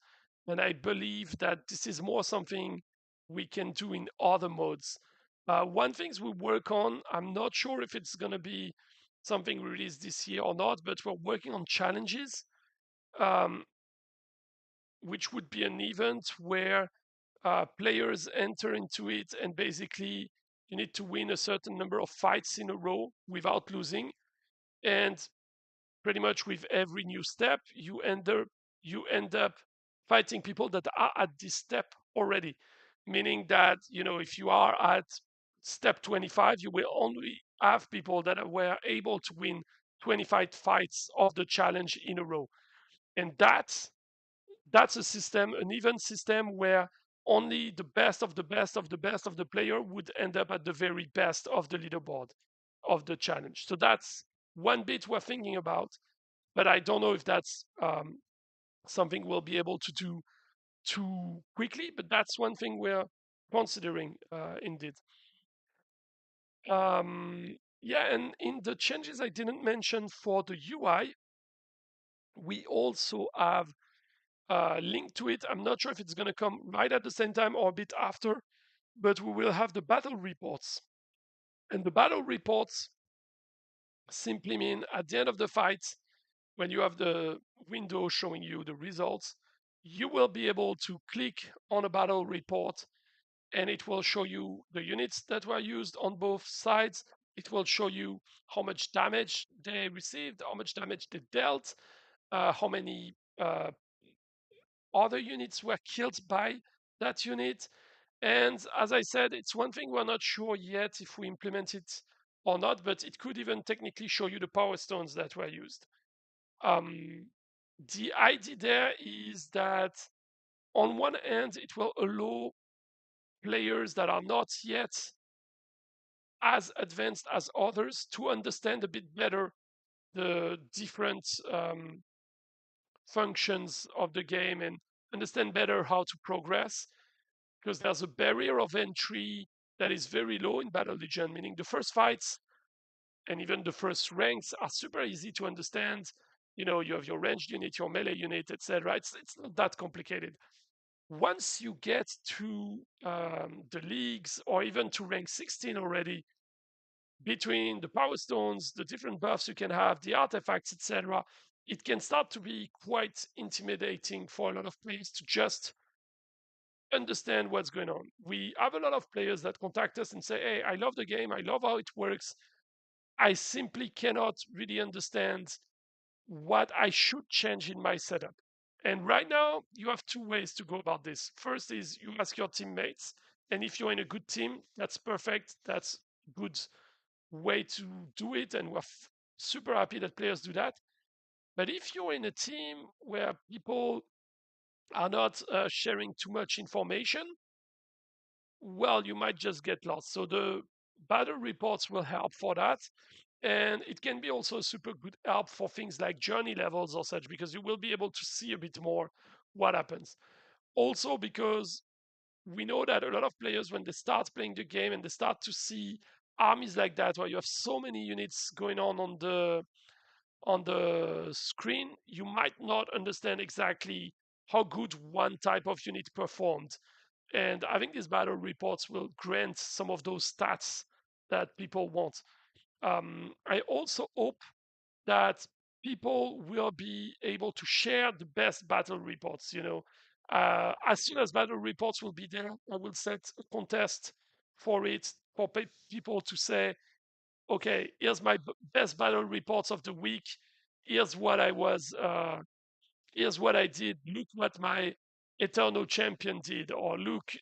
and I believe that this is more something we can do in other modes. One things we work on, I'm not sure if it's gonna be something released this year or not, but we're working on challenges, um, which would be an event where players enter into it, and basically you need to win a certain number of fights in a row without losing, and pretty much with every new step you end up fighting people that are at this step already, meaning that if you are at step 25 you will only have people that were able to win 25 fights of the challenge in a row, and that's a system, an event system where only the best of the best of the best of the player would end up at the very best of the leaderboard of the challenge. So that's one bit we're thinking about, but I don't know if that's something we'll be able to do too quickly. But that's one thing we're considering, indeed. Yeah, and in the changes I didn't mention for the UI, we also have linked to it. I'm not sure if it's going to come right at the same time or a bit after, but we will have the battle reports. And the battle reports simply mean at the end of the fight, when you have the window showing you the results, you will be able to click on a battle report and it will show you the units that were used on both sides. It will show you how much damage they received, how much damage they dealt, how many other units were killed by that unit. And as I said, it's one thing we're not sure yet if we implement it or not, but it could even technically show you the power stones that were used. Um, the idea there is that on one hand, it will allow players that are not yet as advanced as others to understand a bit better the different functions of the game and understand better how to progress, because there's a barrier of entry that is very low in Battle Legion, meaning the first fights and even the first ranks are super easy to understand. You have your ranged unit, your melee unit, etc. It's not that complicated. Once you get to the leagues or even to rank 16 already, between the power stones, the different buffs you can have, the artifacts, etc., it can start to be quite intimidating for a lot of players to just understand what's going on. We have a lot of players that contact us and say, "Hey, I love the game. I love how it works. I simply cannot really understand what I should change in my setup." And right now, you have two ways to go about this. First is you ask your teammates, and if you're in a good team, that's perfect. That's good way to do it, and we're super happy that players do that. But if you're in a team where people are not sharing too much information, well, you might just get lost. So the battle reports will help for that. And it can be also a super good help for things like journey levels or such, because you will be able to see a bit more what happens. Also, because we know that a lot of players, when they start playing the game and they start to see armies like that, where you have so many units going on the screen, you might not understand exactly how good one type of unit performed. And I think these battle reports will grant some of those stats that people want. I also hope that people will be able to share the best battle reports. As soon as battle reports will be there, I will set a contest for it for people to say, okay, here's my best battle reports of the week. Here's what I was. Here's what I did. Look what my Eternal Champion did, or look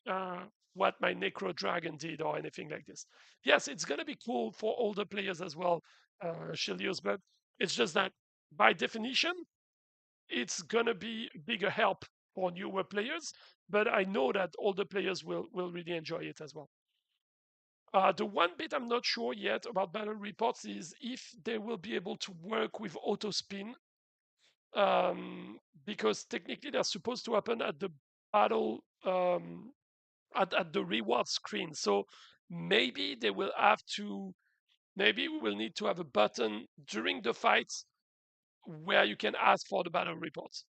what my Necro Dragon did, or anything like this. Yes, it's gonna be cool for older players as well, Shilios, but it's just that by definition, it's gonna be a bigger help for newer players. But I know that older players will really enjoy it as well. The one bit I'm not sure yet about battle reports is if they will be able to work with auto spin, um, because technically they're supposed to happen at the battle, at the reward screen. So maybe they will have to maybe we will need to have a button during the fight where you can ask for the battle reports.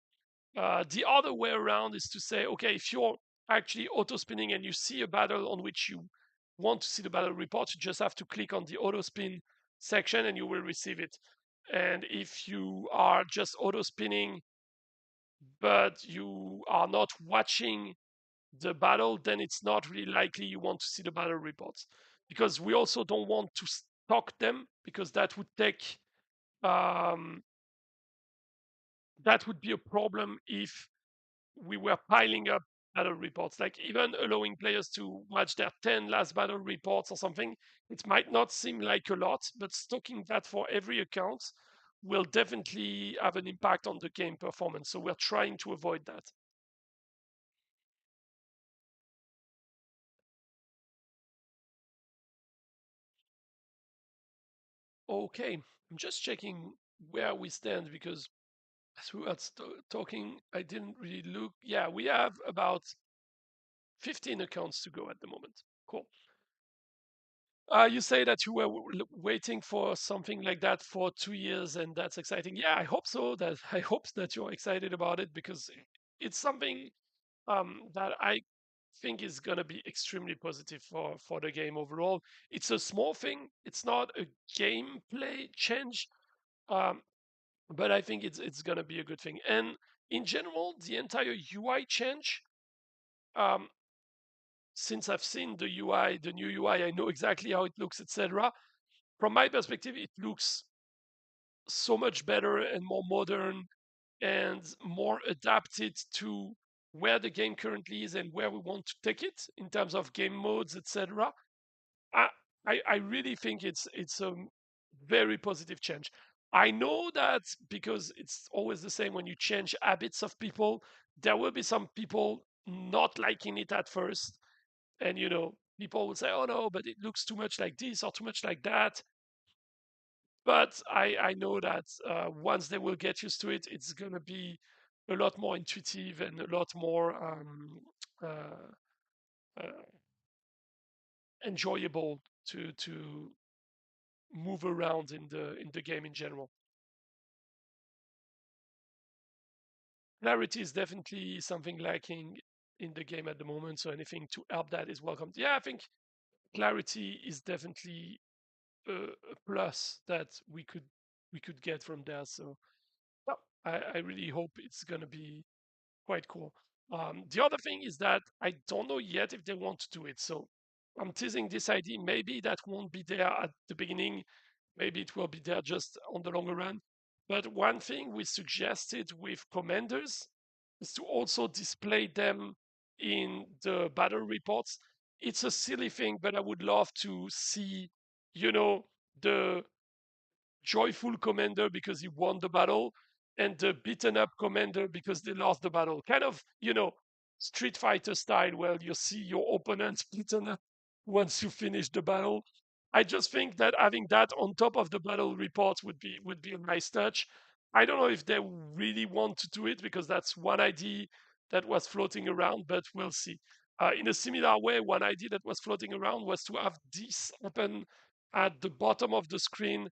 The other way around is to say, okay, if you're actually auto spinning and you see a battle on which you want to see the battle report, you just have to click on the auto spin section and you will receive it. And if you are just auto spinning but you are not watching the battle, then it's not really likely you want to see the battle reports, because we also don't want to stock them, because um, that would be a problem if we were piling up battle reports, like even allowing players to watch their 10 last battle reports or something. It might not seem like a lot, but stocking that for every account will definitely have an impact on the game performance. So we're trying to avoid that. Okay, I'm just checking where we stand, because as we were talking, I didn't really look. Yeah, we have about 15 accounts to go at the moment. Cool. You say that you were waiting for something like that for 2 years, and that's exciting. Yeah, I hope so. That I hope that you're excited about it, because it's something that I think is going to be extremely positive for the game overall. It's a small thing. It's not a gameplay change, um, but I think it's going to be a good thing. And in general, the entire UI change. Um, since I've seen the UI, the new UI, I know exactly how it looks, etc. From my perspective, it looks so much better and more modern and more adapted to where the game currently is and where we want to take it in terms of game modes, etc. I, I really think it's a very positive change. I know that because it's always the same when you change habits of people, there will be some people not liking it at first, and people will say, "Oh no, but it looks too much like this or too much like that." But I know that once they will get used to it, it's gonna be a lot more intuitive and a lot more uh, uh, enjoyable to move around in the game in general. Clarity is definitely something lacking in the game at the moment, so anything to help that is welcome. Yeah, I think clarity is definitely a plus that we could get from there. So well, I really hope it's gonna be quite cool. The other thing is that I don't know yet if they want to do it. So I'm teasing this idea. Maybe that won't be there at the beginning. Maybe it will be there just on the longer run. But one thing we suggested with commanders is to also display them in the battle reports. It's a silly thing, but I would love to see, you know, the joyful commander because he won the battle, and the beaten up commander because they lost the battle. Kind of, Street Fighter style, where you see your opponent beaten up once you finish the battle. I just think that having that on top of the battle reports would be a nice touch. I don't know if they really want to do it, because that's one idea that was floating around, but we'll see. In a similar way, one idea that was floating around was to have this happen at the bottom of the screen,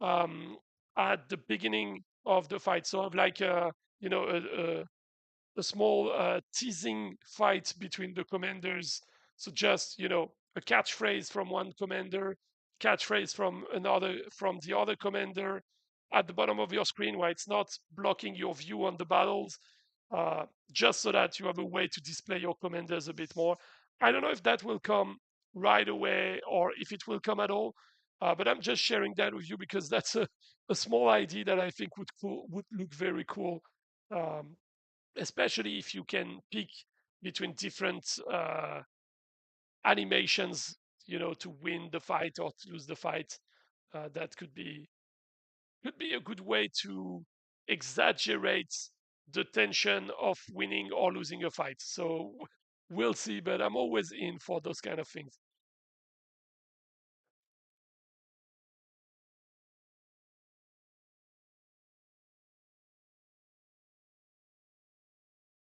um, at the beginning of the fight. So of like you know a small teasing fight between the commanders. So just a catchphrase from one commander, catchphrase from another, from the other commander at the bottom of your screen, where it's not blocking your view on the battles. Just so that you have a way to display your commanders a bit more. I don't know if that will come right away or if it will come at all, but I'm just sharing that with you because that's a small idea that I think would look very cool, um, especially if you can pick between different animations, to win the fight or to lose the fight. That could be a good way to exaggerate the tension of winning or losing a fight. So we'll see, but I'm always in for those kind of things.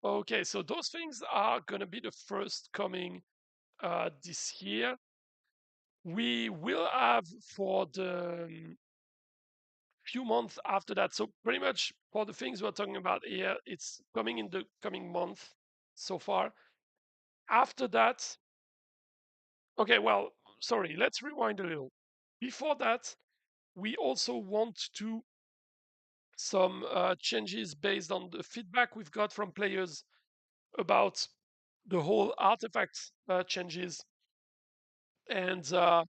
Okay, so those things are gonna be the first coming this year. We will have for the few months after that. So pretty much for the things we're talking about here, it's coming in the coming month so far. After that, okay, well, sorry, let's rewind a little. Before that, we also want to some changes based on the feedback we've got from players about the whole artifact changes and uh,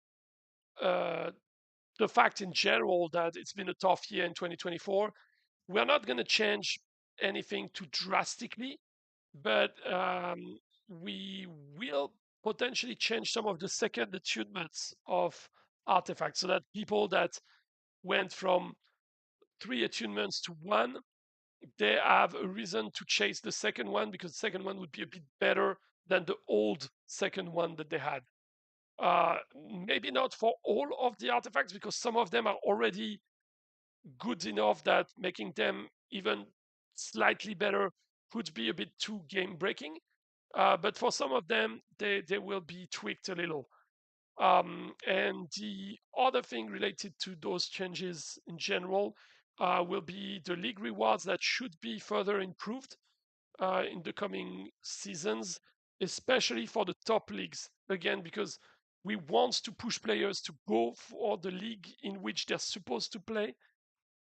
the fact in general that it's been a tough year in 2024. We're not going to change anything too drastically, but we will potentially change some of the second attunements of artifacts so that people that went from 3 attunements to 1, they have a reason to chase the second one because the second one would be a bit better than the old second one that they had. Maybe not for all of the artifacts because some of them are already good enough that making them even slightly better could be a bit too game breaking. But for some of them, they will be tweaked a little. And the other thing related to those changes in general will be the league rewards that should be further improved in the coming seasons, especially for the top leagues. Again, because we want to push players to go for the league in which they're supposed to play.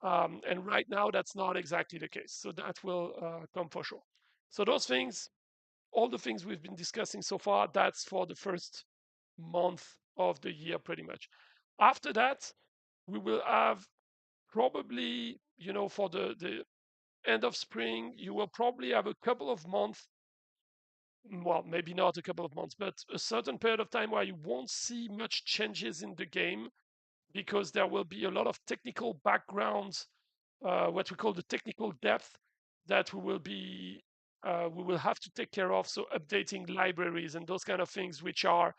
And right now, that's not exactly the case. So that will come for sure. So those things, all the things we've been discussing so far, that's for the first month of the year, pretty much. After that, we will have probably, for the end of spring, you will probably have a couple of months, well, maybe not a couple of months, but a certain period of time where you won't see much changes in the game because there will be a lot of technical backgrounds, what we call the technical depth, that we will have to take care of. So updating libraries and those kind of things, which are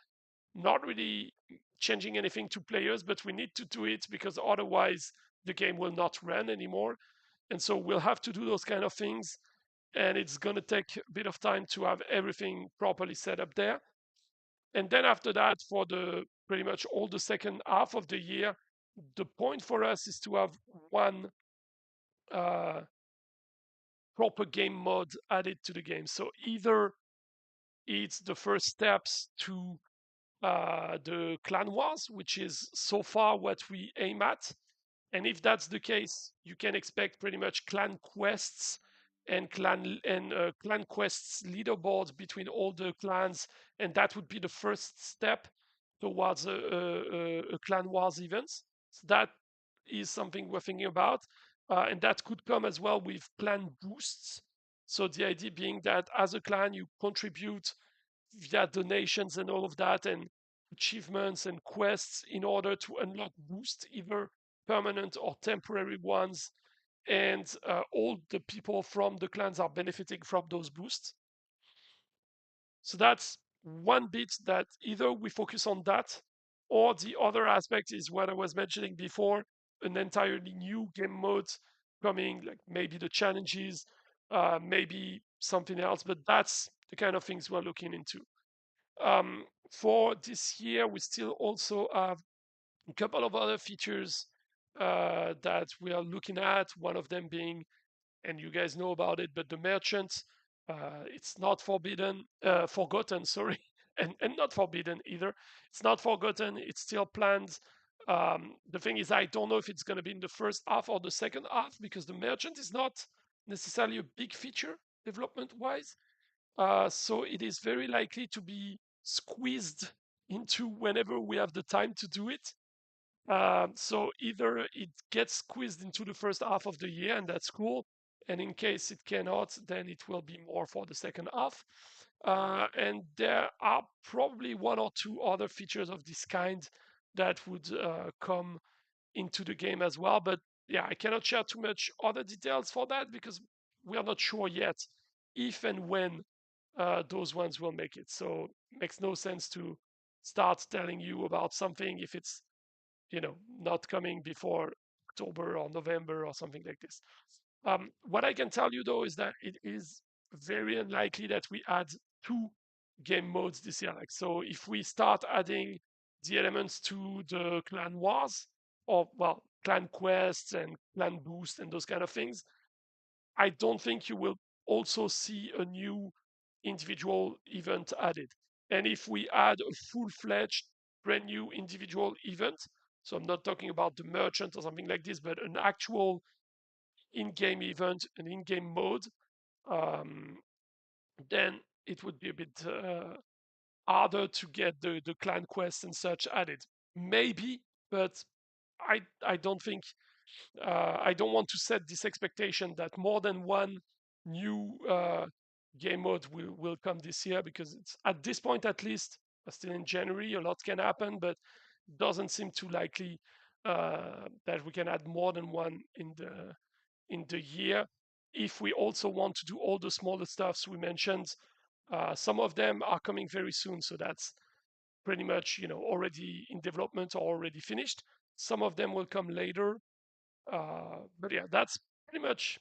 not really changing anything to players, but we need to do it because otherwise the game will not run anymore. And so we'll have to do those kind of things. And it's going to take a bit of time to have everything properly set up there. And then after that, for the pretty much all the second half of the year, the point for us is to have one uh, proper game mode added to the game. So either it's the first steps to the clan wars, which is so far what we aim at. And if that's the case, you can expect pretty much clan quests and clan quests leaderboards between all the clans, and that would be the first step towards a clan wars events. So that is something we're thinking about, and that could come as well with clan boosts. So the idea being that as a clan, you contribute via donations and all of that, and achievements and quests in order to unlock boosts, either permanent or temporary ones. And all the people from the clans are benefiting from those boosts. So that's one bit that either we focus on that, or the other aspect is what I was mentioning before, an entirely new game mode coming, like maybe the challenges, maybe something else, but that's the kind of things we're looking into. For this year, we still also have a couple of other features that we are looking at. One of them being, and you guys know about it, but the merchant, it's not forgotten, sorry, and not forbidden either. It's not forgotten. It's still planned. The thing is, I don't know if it's going to be in the first half or the second half because the merchant is not necessarily a big feature development-wise. So it is very likely to be squeezed into whenever we have the time to do it. So either it gets squeezed into the first half of the year, and that's cool. And in case it cannot, then it will be more for the second half. And there are probably one or two other features of this kind that would come into the game as well. But yeah, I cannot share too much other details for that because we are not sure yet if and when those ones will make it. So it makes no sense to start telling you about something if it's not coming before October or November or something like this. What I can tell you though is that it is very unlikely that we add two game modes this year. Like, so if we start adding the elements to the clan wars, or well, clan quests and clan boost and those kind of things. I don't think you will also see a new individual event added. And if we add a full-fledged brand new individual event, so I'm not talking about the merchant or something like this, but an actual in-game event, an in-game mode, um, then it would be a bit harder to get the clan quests and such added. Maybe, but I don't think I don't want to set this expectation that more than one new game mode will come this year, because it's at this point, at least still in January, a lot can happen, but doesn't seem too likely that we can add more than one in the year. If we also want to do all the smaller stuffs we mentioned, some of them are coming very soon, so that's pretty much already in development or already finished. Some of them will come later, but yeah, that's pretty much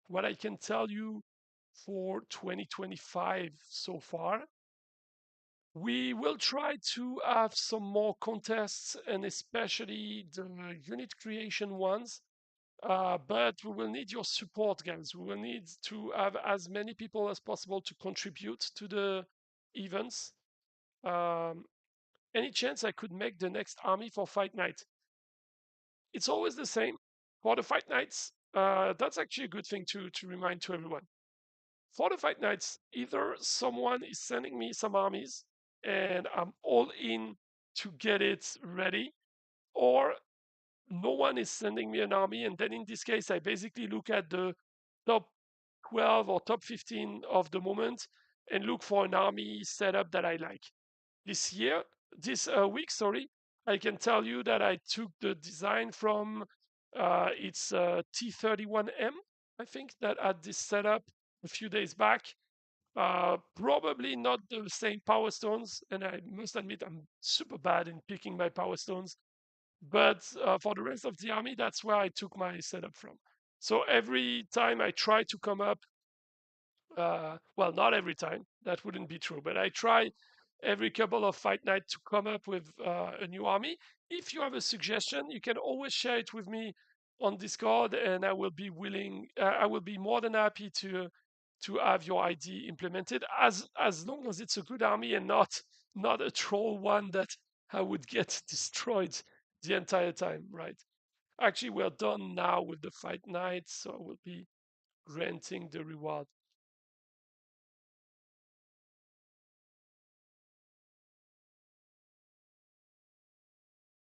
what I can tell you for 2025 so far. We will try to have some more contests, and especially the unit creation ones. But we will need your support, guys. We will need to have as many people as possible to contribute to the events. Um, any chance I could make the next army for Fight Night? It's always the same for the Fight Nights. That's actually a good thing to remind to everyone. For the Fight Nights, either someone is sending me some armies and I'm all in to get it ready, or no one is sending me an army, and then in this case I basically look at the top 12 or top 15 of the moment and look for an army setup that I like. This week, sorry, I can tell you that I took the design from it's T31M, I think, that had this setup a few days back. Probably not the same power stones, and I must admit I'm super bad in picking my power stones. But for the rest of the army, that's where I took my setup from. So every time I try to come up, well, not every time, that wouldn't be true, but I try every couple of fight nights to come up with a new army. If you have a suggestion, you can always share it with me on Discord, and I will be willing. I will be more than happy to have your ID implemented, as long as it's a good army and not a troll one that I would get destroyed the entire time. Right? Actually, we're done now with the fight night, so I will be granting the reward.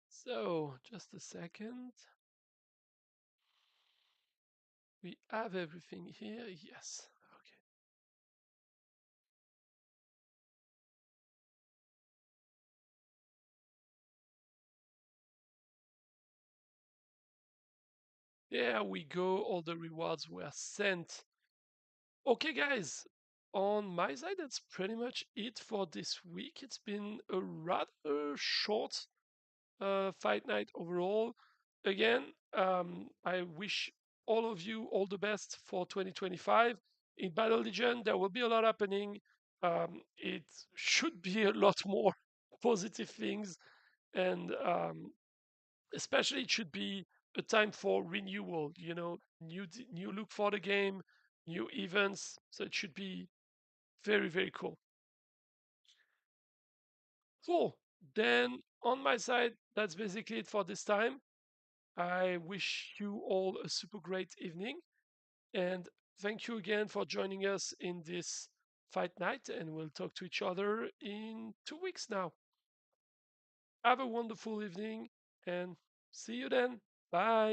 So, just a second. We have everything here. Yes. Okay. There we go. All the rewards were sent. Okay, guys. On my side, that's pretty much it for this week. It's been a rather short fight night overall. Again, I wish all of you all the best for 2025. In Battle Legion, there will be a lot happening. It should be a lot more positive things, and especially it should be a time for renewal. New look for the game, new events. So it should be very very cool. Cool. Then on my side, that's basically it for this time. I wish you all a super great evening, and thank you again for joining us in this fight night, and we'll talk to each other in 2 weeks now. Have a wonderful evening, and see you then. Bye.